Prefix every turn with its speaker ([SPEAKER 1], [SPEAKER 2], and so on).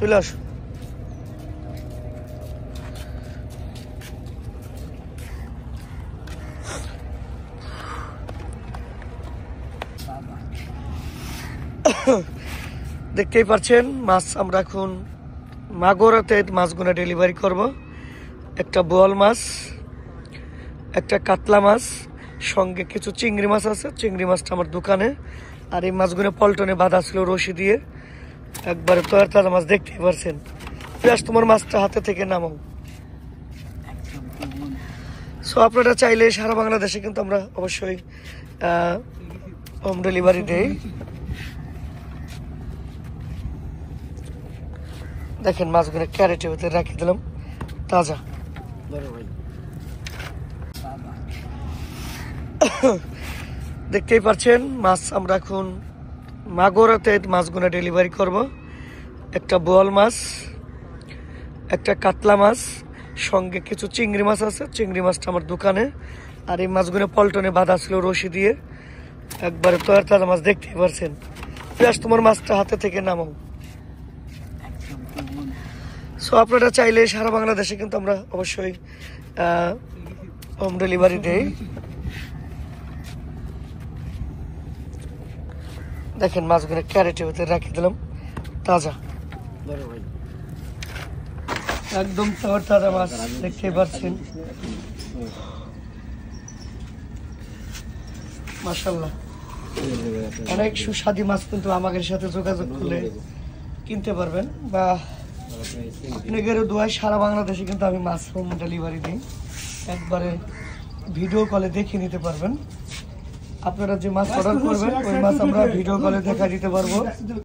[SPEAKER 1] চলে আসুন। দেখতেই পাচ্ছেন মাছ আমরা এখন মাগুরাতে মাছগুলো ডেলিভারি করব। একটা বোয়াল মাছ, একটা কাতলা মাছ, সঙ্গে কিছু চিংড়ি মাছ আছে। চিংড়ি মাছটা আমার দোকানে, আর এই মাছগুলো পল্টনে বাঁধা ছিল রশি দিয়ে। একবারে তৈরি তাজা মাছ দেখতেই পাচ্ছেন। পেঁয়াজ তোমার মাছটা হাতে থেকে নামাও। সো আপনারা চাইলে সারা বাংলাদেশে কিন্তু আমরা অবশ্যই হোম ডেলিভারি দেই। দেখেন মাছগুলো ক্যারেটে ভিতরে রেখে দিলাম, তাজা। দেখতেই পাচ্ছেন মাছ আমরা এখন মাগুরাতে মাছগুলো ডেলিভারি করব। একটা বোয়াল মাছ, একটা কাতলা মাছ, সঙ্গে কিছু চিংড়ি মাছ আছে। চিংড়ি মাছটা আমার দোকানে, আর এই মাছগুলো পল্টনে বাঁধা ছিল রশি দিয়ে। একবারে তৈরি তাজা মাছ দেখতেই পাচ্ছেন। পেঁয়াজ তোমার মাছটা হাতে থেকে নামাও। সো আপনারা চাইলে সারা বাংলাদেশে কিন্তু আমরা অবশ্যই হোম ডেলিভারি দেই। দেখেন মাছগুলো ক্যারেটে ভিতরে রেখে দিলাম, তাজা। একদম তাজা মাছ দেখতেই পাচ্ছেন। মাশাআল্লাহ, অনেক সুস্বাদু মাছ কিন্তু আমাদের সাথে যোগাযোগ করলে কিনতে পারবেন, বা আপনাদের দোয়ায় সারা বাংলাদেশে কিন্তু আমি মাছ হোম ডেলিভারি দিই। একবারে ভিডিও কলে দেখে নিতে পারবেন। আপনারা যে মাছ অর্ডার করবেন ওই মাছ আমরা ভিডিও কলে দেখা দিতে পারবো।